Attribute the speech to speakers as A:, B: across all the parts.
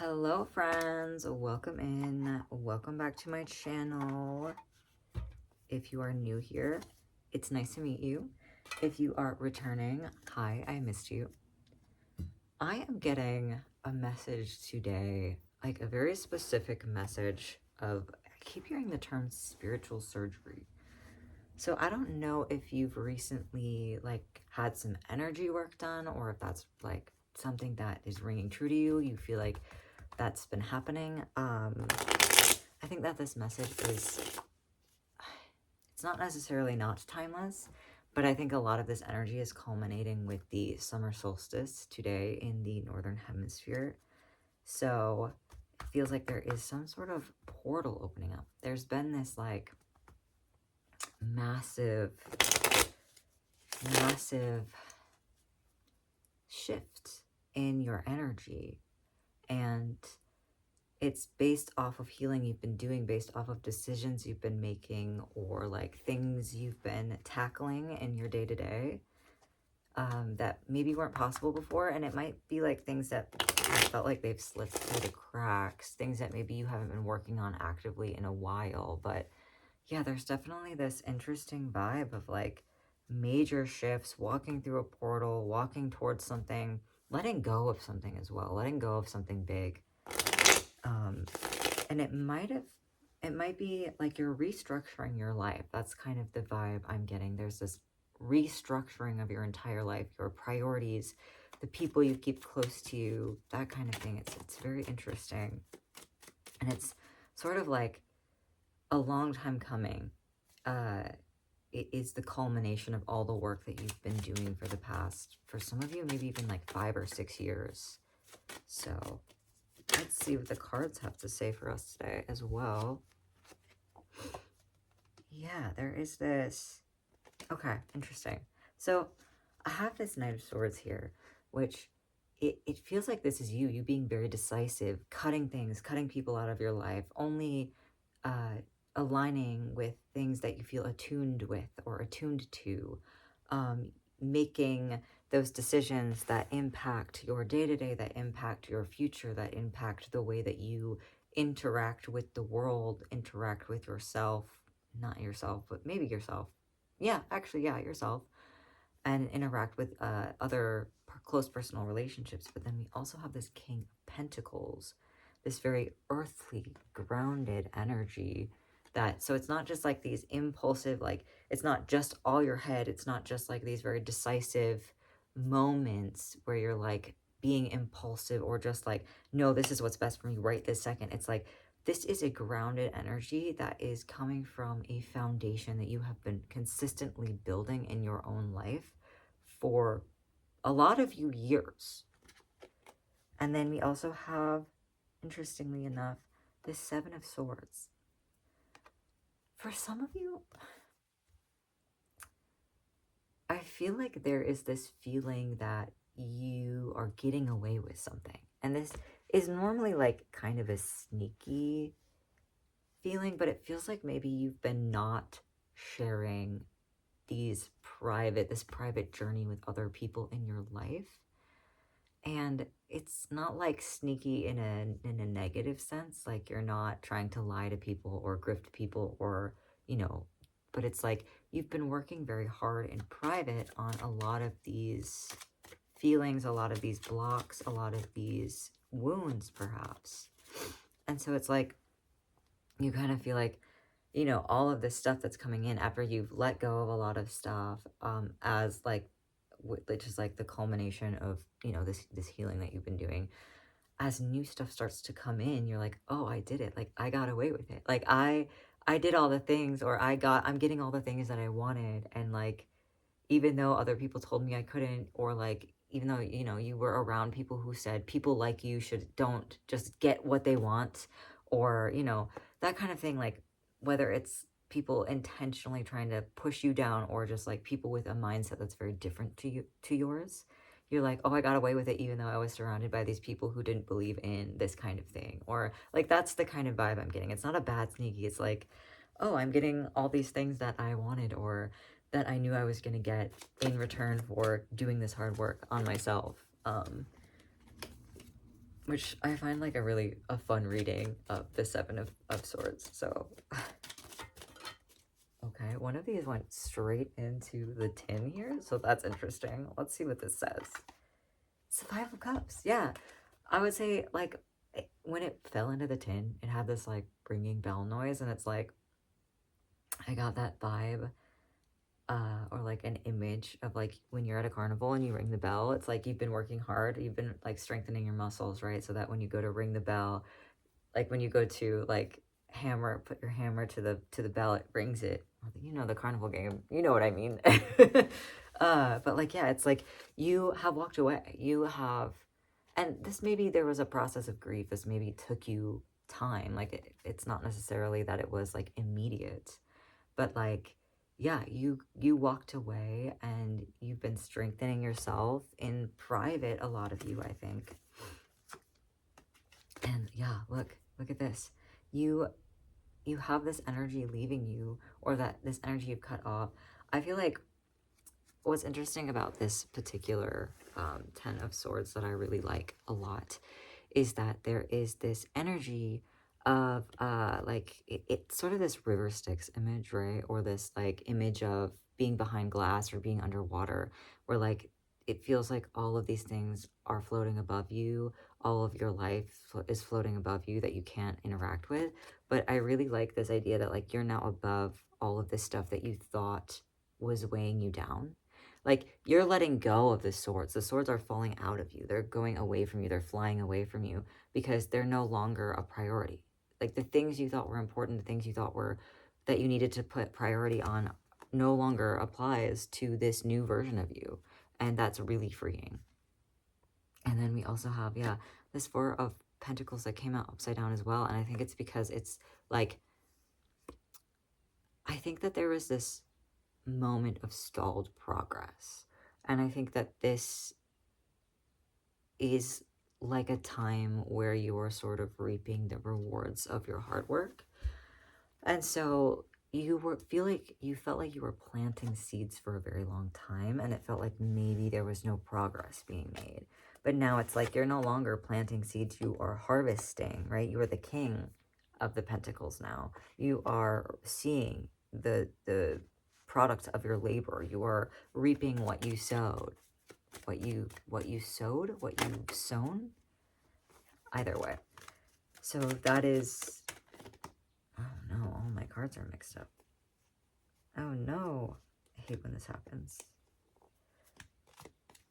A: Hello friends, welcome in, welcome back to my channel. If you are new here, it's nice to meet you. If you are returning, hi, I missed you. I am getting a message today, like a very specific message of, I keep hearing the term spiritual surgery. So I don't know if you've recently had some energy work done, or if that's like something that is ringing true to you. You feel like that's been happening. I think that this message is, it's not necessarily not timeless, but I think a lot of this energy is culminating with the summer solstice today in the northern hemisphere. So it feels like there is some sort of portal opening up. There's been this like massive shift in your energy, and it's based off of healing you've been doing, based off of decisions you've been making, or like things you've been tackling in your day-to-day that maybe weren't possible before. And it might be like things that felt like they've slipped through the cracks, things that maybe you haven't been working on actively in a while. But yeah, there's definitely this interesting vibe of like major shifts, walking through a portal, walking towards something, letting go of something as well, letting go of something big. And it might be like you're restructuring your life. That's kind of the vibe I'm getting. There's this restructuring of your entire life, your priorities, the people you keep close to you, that kind of thing. It's very interesting. And it's sort of like a long time coming. It is the culmination of all the work that you've been doing for the past, for some of you, maybe even like 5 or 6 years. So let's see what the cards have to say for us today as well. Yeah, there is this. Okay, interesting. So I have this Knight of Swords here, which it feels like this is you being very decisive, cutting things, cutting people out of your life, only aligning with things that you feel attuned with or attuned to, making those decisions that impact your day-to-day, that impact your future, that impact the way that you interact with the world, interact with yourself, not yourself, but maybe yourself. Yeah, actually, yeah, yourself, and interact with other close personal relationships. But then we also have this King of Pentacles, this very earthly, grounded energy that, so it's not just like these impulsive, like, it's not just all your head. It's not just like these very decisive moments where you're like being impulsive or just like, no, this is what's best for me right this second. It's like, this is a grounded energy that is coming from a foundation that you have been consistently building in your own life for a lot of years. And then we also have, interestingly enough, the Seven of Swords. For some of you, I feel like there is this feeling that you are getting away with something. And this is normally like kind of a sneaky feeling, but it feels like maybe you've been not sharing this private journey with other people in your life. And it's not like sneaky in a negative sense, like you're not trying to lie to people or grift people or, but it's like you've been working very hard in private on a lot of these feelings, a lot of these blocks, a lot of these wounds perhaps. And so it's like you kind of feel like, all of this stuff that's coming in after you've let go of a lot of stuff, as like, which is like the culmination of, this healing that you've been doing. As new stuff starts to come in, you're like, oh, I did it. Like, I got away with it. Like, I did all the things, or I'm getting all the things that I wanted. And like, even though other people told me I couldn't, or like, even though, you were around people who said people like you don't just get what they want, or, that kind of thing. Like, whether it's people intentionally trying to push you down, or just like people with a mindset that's very different to yours, you're like, oh, I got away with it, even though I was surrounded by these people who didn't believe in this kind of thing. Or like, that's the kind of vibe I'm getting. It's not a bad sneaky. It's like, oh, I'm getting all these things that I wanted, or that I knew I was going to get in return for doing this hard work on myself. which I find like a fun reading of the Seven of Swords. So, okay, one of these went straight into the tin here, so that's interesting. Let's see what this says. It's the Five of Cups. Yeah, I would say like when it fell into the tin, it had this like ringing bell noise, and it's like I got that vibe, or like an image of like when you're at a carnival and you ring the bell. It's like you've been working hard, you've been like strengthening your muscles, right? So that when you go to ring the bell, like when you go to like put your hammer to the bell, it rings it. You know the carnival game. You know what I mean. But like yeah, it's like you have walked away. You have, and this maybe there was a process of grief. This maybe took you time. Like it's not necessarily that it was like immediate, but like yeah, you walked away and you've been strengthening yourself in private. A lot of you, I think. And yeah, look at this. You have this energy leaving you, or that this energy you've cut off. I feel like what's interesting about this particular Ten of Swords that I really like a lot is that there is this energy of like it's sort of this river Styx image, right? Or this like image of being behind glass or being underwater, where like it feels like all of these things are floating above you, all of your life is floating above you that you can't interact with. But I really like this idea that like you're now above all of this stuff that you thought was weighing you down. Like you're letting go of the swords. The swords are falling out of you. They're going away from you. They're flying away from you because they're no longer a priority. Like the things you thought were important, the things you thought were that you needed to put priority on no longer applies to this new version of you. And that's really freeing. And then we also have, yeah, this Four of Pentacles that came out upside down as well. And I think it's because it's like, I think that there was this moment of stalled progress. And I think that this is like a time where you are sort of reaping the rewards of your hard work. And so you felt like you were planting seeds for a very long time, and it felt like maybe there was no progress being made. But now it's like you're no longer planting seeds, you are harvesting, right? You are the king of the pentacles now. You are seeing the product of your labor. You are reaping what you sowed. What you sowed, what you've sown. Either way. So that is, oh no, all my cards are mixed up. Oh no. I hate when this happens.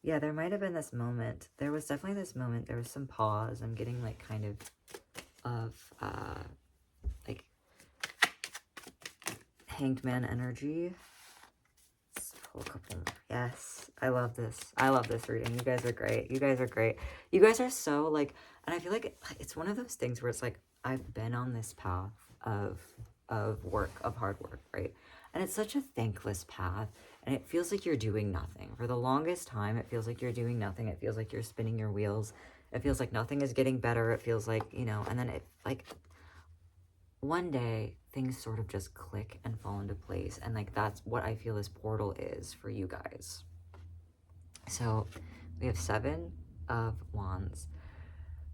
A: Yeah, there might have been this moment. There was definitely this moment. There was some pause. I'm getting like kind of like Hanged Man energy. Let's pull a couple more. Yes, I love this. I love this reading. You guys are great. You guys are great. You guys are so like, and I feel like it's one of those things where it's like I've been on this path of work, of hard work, right? And it's such a thankless path, and it feels like you're doing nothing. For the longest time, it feels like you're doing nothing. It feels like you're spinning your wheels. It feels like nothing is getting better. It feels like, you know, and then it like one day things sort of just click and fall into place. And like that's what I feel this portal is for you guys. So we have Seven of Wands.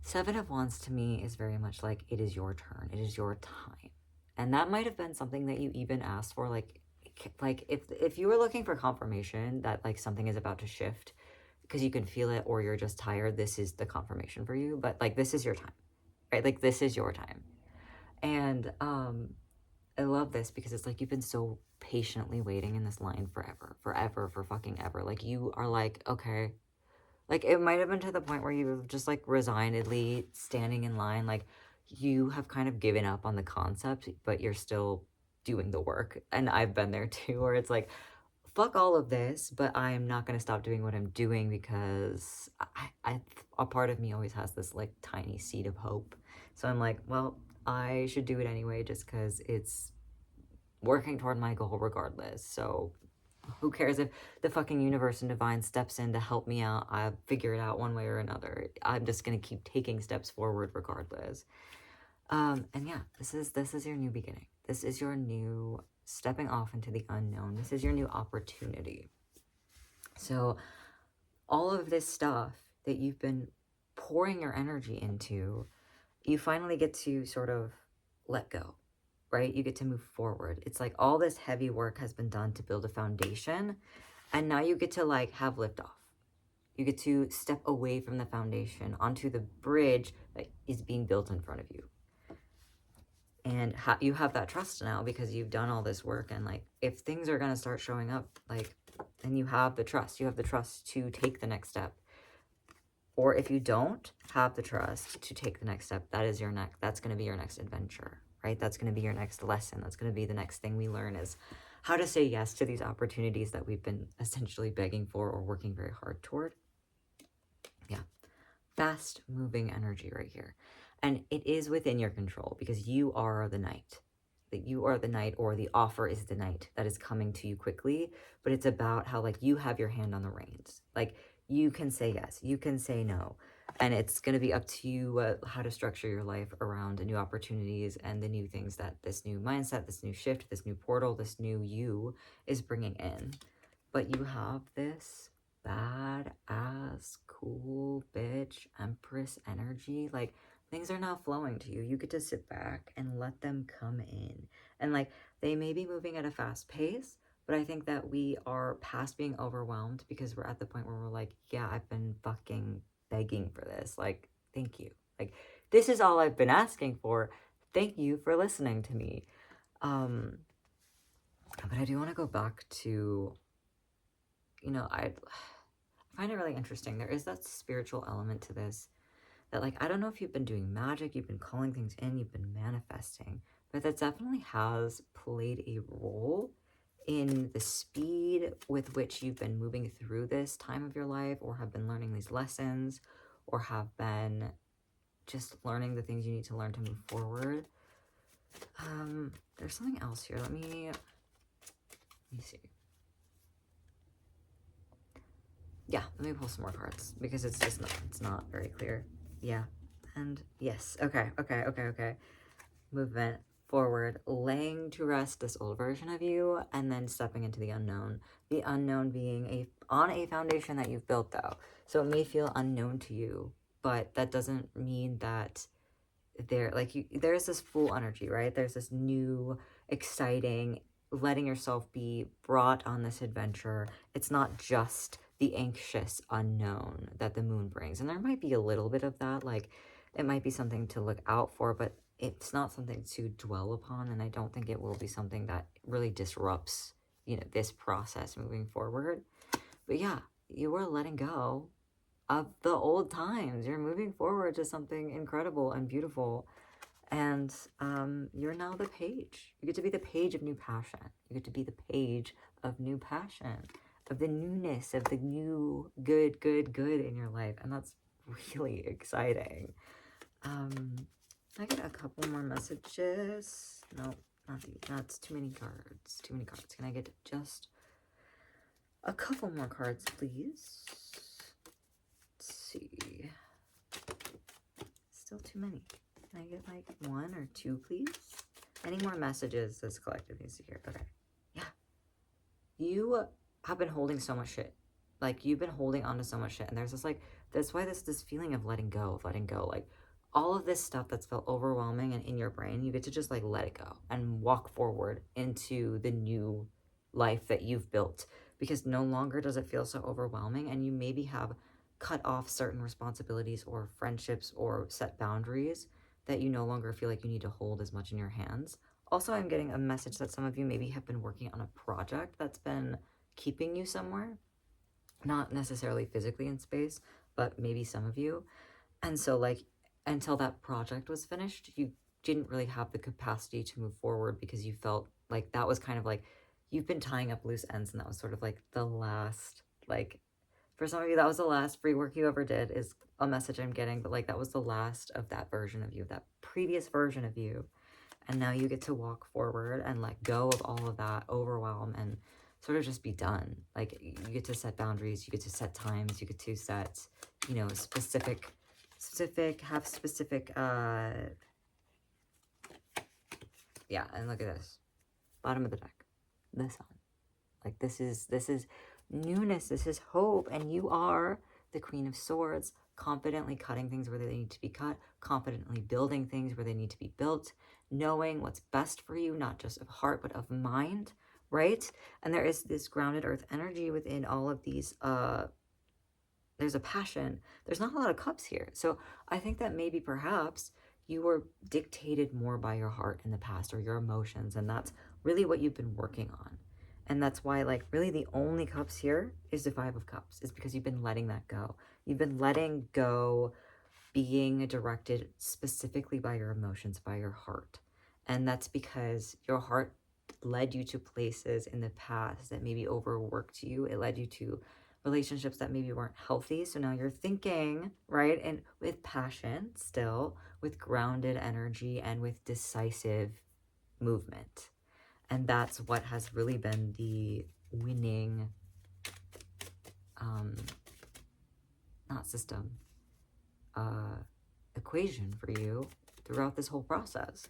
A: Seven of Wands to me is very much like it is your turn. It is your time. And that might have been something that you even asked for. Like if you were looking for confirmation that like something is about to shift because you can feel it, or you're just tired, this is the confirmation for you. But like this is your time, right? Like this is your time. And I love this because it's like you've been so patiently waiting in this line forever, for fucking ever. Like you are like, okay. Like it might have been to the point where you were just like resignedly standing in line. Like you have kind of given up on the concept, but you're still doing the work. And I've been there too, where it's like, fuck all of this, but I'm not going to stop doing what I'm doing because a part of me always has this like tiny seed of hope. So I'm like, well, I should do it anyway just because it's working toward my goal regardless. So who cares if the fucking universe and divine steps in to help me out? I figure it out one way or another. I'm just gonna keep taking steps forward regardless. And yeah, this is your new beginning. This is your new stepping off into the unknown. This is your new opportunity. So all of this stuff that you've been pouring your energy into, you finally get to sort of let go, right? You get to move forward. It's like all this heavy work has been done to build a foundation, and now you get to like have liftoff. You get to step away from the foundation onto the bridge that is being built in front of you. And you have that trust now because you've done all this work. And like, if things are going to start showing up, like, and you have the trust to take the next step. Or if you don't have the trust to take the next step, that's going to be your next adventure, right? That's going to be your next lesson. That's going to be the next thing we learn, is how to say yes to these opportunities that we've been essentially begging for or working very hard toward. Yeah. Fast moving energy right here. And it is within your control because you are the knight. That you are the knight, or the offer is the knight that is coming to you quickly. But it's about how like you have your hand on the reins. Like you can say yes, you can say no. And it's going to be up to you how to structure your life around the new opportunities and the new things that this new mindset, this new shift, this new portal, this new you is bringing in. But you have this badass, cool bitch, empress energy. Like, things are not flowing to you. You get to sit back and let them come in. And like, they may be moving at a fast pace, but I think that we are past being overwhelmed because we're at the point where we're like, yeah, I've been fucking begging for this. Like, thank you. Like, this is all I've been asking for. Thank you for listening to me. But I do want to go back to, you know, I find it really interesting. There is that spiritual element to this that, like, I don't know if you've been doing magic, you've been calling things in, you've been manifesting, but that definitely has played a role in the speed with which you've been moving through this time of your life, or have been learning these lessons, or have been just learning the things you need to learn to move forward. There's something else here. Let me see. Yeah, let me pull some more cards because it's not very clear. Yeah. And yes. Okay. Movement forward, laying to rest this old version of you, and then stepping into the unknown. The unknown being on a foundation that you've built, though. So it may feel unknown to you, but that doesn't mean that there's this full energy, right? There's this new, exciting, letting yourself be brought on this adventure. It's not just the anxious unknown that the moon brings. And there might be a little bit of that, like it might be something to look out for, but it's not something to dwell upon. And I don't think it will be something that really disrupts, this process moving forward. But yeah, you are letting go of the old times. You're moving forward to something incredible and beautiful. And you're now the page. You get to be the page of new passion. You get to be the page of new passion, of the newness, of the new good in your life. And that's really exciting. I get a couple more messages. No, not these. That's too many cards. Too many cards. Can I get just a couple more cards, please? Let's see. Still too many. Can I get like one or two, please? Any more messages this collective needs to hear? Okay. Yeah. You have been holding so much shit. Like, you've been holding on to so much shit. And there's this that's why there's this feeling of letting go. Like, all of this stuff that's felt overwhelming and in your brain, you get to just like let it go and walk forward into the new life that you've built, because no longer does it feel so overwhelming. And you maybe have cut off certain responsibilities or friendships or set boundaries that you no longer feel like you need to hold as much in your hands. Also, I'm getting a message that some of you maybe have been working on a project that's been keeping you somewhere, not necessarily physically in space, but maybe some of you. And so like, until that project was finished, you didn't really have the capacity to move forward because you felt like that was kind of like, you've been tying up loose ends, and that was sort of like the last, like, for some of you, that was the last free work you ever did, is a message I'm getting, but like that was the last of that version of you, that previous version of you. And now you get to walk forward and let go of all of that overwhelm and sort of just be done. Like, you get to set boundaries, you get to set times, you get to set, have specific, yeah, and look at this. Bottom of the deck. The sun. Like, this is newness, this is hope, and you are the Queen of Swords, confidently cutting things where they need to be cut, confidently building things where they need to be built, knowing what's best for you, not just of heart, but of mind, right? And there is this grounded earth energy within all of these, there's a passion. There's not a lot of cups here. So I think that maybe perhaps you were dictated more by your heart in the past or your emotions, and that's really what you've been working on. And that's why, like, really the only cups here is the Five of Cups, is because you've been letting that go. You've been letting go being directed specifically by your emotions, by your heart. And that's because your heart led you to places in the past that maybe overworked you. It led you to relationships that maybe weren't healthy. So now you're thinking, right? And with passion still, with grounded energy and with decisive movement. And that's what has really been the winning, not system, equation for you throughout this whole process,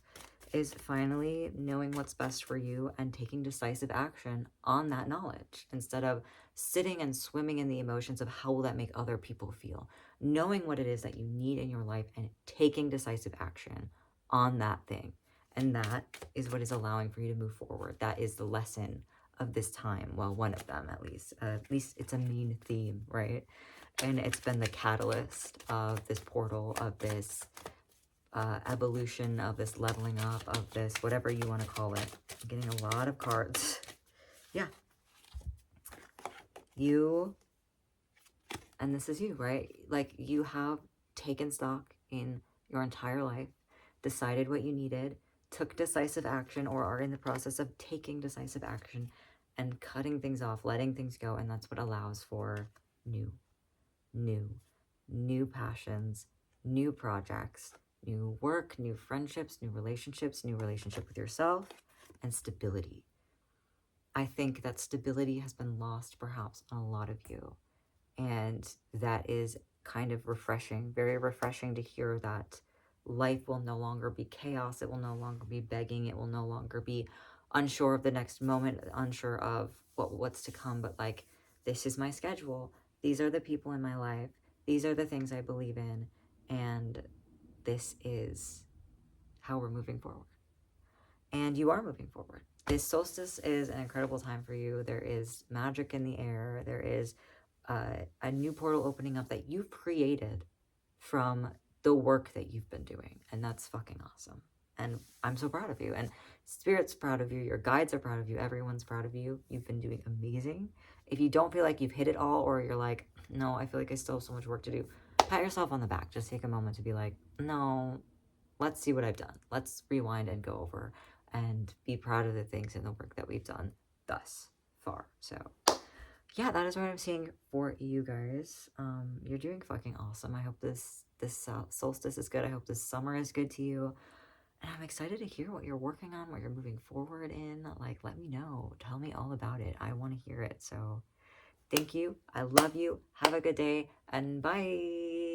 A: is finally knowing what's best for you and taking decisive action on that knowledge instead of sitting and swimming in the emotions of how will that make other people feel. Knowing what it is that you need in your life and taking decisive action on that thing. And that is what is allowing for you to move forward. That is the lesson of this time. Well, one of them at least. At least it's a main theme, right? And it's been the catalyst of this portal, of this evolution, of this leveling up, of this whatever you want to call it. I'm getting a lot of cards. Yeah. You, and this is you, right? Like, you have taken stock in your entire life, decided what you needed, took decisive action, or are in the process of taking decisive action and cutting things off, letting things go. And that's what allows for new passions, new projects, new work, new friendships, new relationships, new relationship with yourself, and stability. I think that stability has been lost perhaps on a lot of you. And that is kind of refreshing, very refreshing to hear that life will no longer be chaos. It will no longer be begging. It will no longer be unsure of the next moment, unsure of what's to come. But like, this is my schedule. These are the people in my life. These are the things I believe in. And this is how we're moving forward. And you are moving forward. This solstice is an incredible time for you. There is magic in the air. There is a new portal opening up that you've created from the work that you've been doing. And that's fucking awesome. And I'm so proud of you. And Spirit's proud of you. Your guides are proud of you. Everyone's proud of you. You've been doing amazing. If you don't feel like you've hit it all, or you're like, no, I feel like I still have so much work to do, pat yourself on the back. Just take a moment to be like, no, let's see what I've done. Let's rewind and go over and be proud of the things and the work that we've done thus far. So yeah, that is what I'm seeing for you guys. You're doing fucking awesome. I hope this solstice is good. I hope this summer is good to you. And I'm excited to hear what you're working on, what you're moving forward in. Like, let me know. Tell me all about it. I want to hear it. So thank you. I love you. Have a good day. And bye.